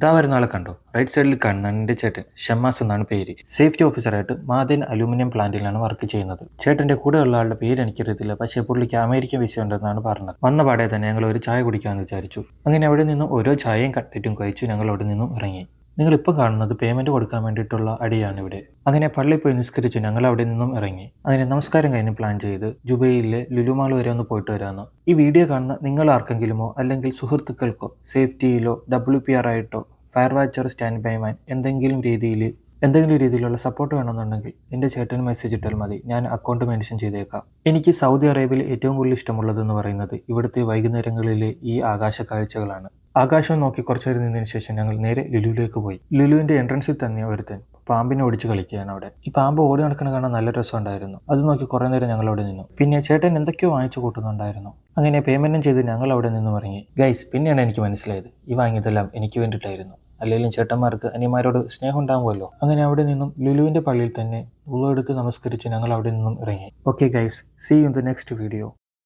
ദാ വരുന്ന ആളെ കണ്ടോ? റൈറ്റ് സൈഡിൽ കാണുന്ന എൻ്റെ ചേട്ടൻ ഷമ്മാസ് എന്നാണ് പേര്. സേഫ്റ്റി ഓഫീസറായിട്ട് മാദേൻ അലൂമിനിയം പ്ലാന്റിലാണ് വർക്ക് ചെയ്യുന്നത്. ചേട്ടൻ്റെ കൂടെയുള്ള ആളുടെ പേര് എനിക്കറിയത്തില്ല, പക്ഷേ പുള്ളിക്ക് അമേരിക്കൻ വിസ ഉണ്ടെന്നാണ് പറഞ്ഞത്. വന്ന പാടെ തന്നെ ഞങ്ങൾ ഒരു ചായ കുടിക്കാമെന്ന് വിചാരിച്ചു. അങ്ങനെ അവിടെ നിന്നും ഓരോ ചായയും കട്ട്ലറ്റും കഴിച്ചു ഞങ്ങൾ അവിടെ നിന്നും ഇറങ്ങി. നിങ്ങളിപ്പോൾ കാണുന്നത് പേയ്മെൻറ്റ് കൊടുക്കാൻ വേണ്ടിയിട്ടുള്ള അടിയാണ് ഇവിടെ. അങ്ങനെ പള്ളിയിൽ പോയി നിസ്കരിച്ചു ഞങ്ങൾ അവിടെ നിന്നും ഇറങ്ങി. അങ്ങനെ നമസ്കാരം കഴിഞ്ഞ് പ്ലാൻ ചെയ്ത് ജുബൈലിലെ ലുലു മാൾ വരെ ഒന്ന് പോയിട്ട് വരാമെന്ന്. ഈ വീഡിയോ കാണുന്ന നിങ്ങൾ ആർക്കെങ്കിലുമോ അല്ലെങ്കിൽ സുഹൃത്തുക്കൾക്കോ സേഫ്റ്റിയിലോ WPR ആയിട്ടോ fire watcher stand by man എന്തെങ്കിലും രീതിയിലുള്ള സപ്പോർട്ട് വേണമെന്നുണ്ടെങ്കിൽ എൻ്റെ ചേട്ടന് മെസ്സേജ് ഇട്ടാൽ മതി. ഞാൻ അക്കൗണ്ട് മെൻഷൻ ചെയ്തേക്കാം. എനിക്ക് സൗദി അറേബ്യയിൽ ഏറ്റവും കൂടുതൽ ഇഷ്ടമുള്ളതെന്ന് പറയുന്നത് ഇവിടുത്തെ വൈകുന്നേരങ്ങളിലെ ഈ ആകാശ കാഴ്ചകളാണ്. ആകാശം നോക്കി കുറച്ചു നേരം നിന്നതിന് ശേഷം ഞങ്ങൾ നേരെ ലുലുവിലേക്ക് പോയി. ലുലുവിൻ്റെ എൻട്രൻസിൽ തന്നെ ഒരുത്തൻ പാമ്പിനെ ഓടിച്ച് കളിക്കുകയാണ് അവിടെ. ഈ പാമ്പ് ഓടി നടക്കുന്ന കാണാൻ നല്ല രസമുണ്ടായിരുന്നു. അത് നോക്കി കുറേ നേരം ഞങ്ങൾ അവിടെ നിന്നു. പിന്നെ ചേട്ടൻ എന്തൊക്കെയോ വാങ്ങിച്ചു കൂട്ടുന്നുണ്ടായിരുന്നു. അങ്ങനെ പേയ്മെൻറ്റും ചെയ്ത് ഞങ്ങൾ അവിടെ നിന്നും ഇറങ്ങി. ഗൈസ്, പിന്നെയാണ് എനിക്ക് മനസ്സിലായത് ഈ വാങ്ങിയതെല്ലാം എനിക്ക് വേണ്ടിയിട്ടായിരുന്നു. അല്ലെങ്കിലും ചേട്ടന്മാർക്ക് അനിയന്മാരോട് സ്നേഹം ഉണ്ടാകുമല്ലോ. അങ്ങനെ അവിടെ നിന്നും ലുലുവിൻ്റെ പള്ളിയിൽ തന്നെ ഉള്ളെടുത്ത് നമസ്കരിച്ച് ഞങ്ങൾ അവിടെ നിന്നും ഇറങ്ങി. Okay guys, see you in the next video.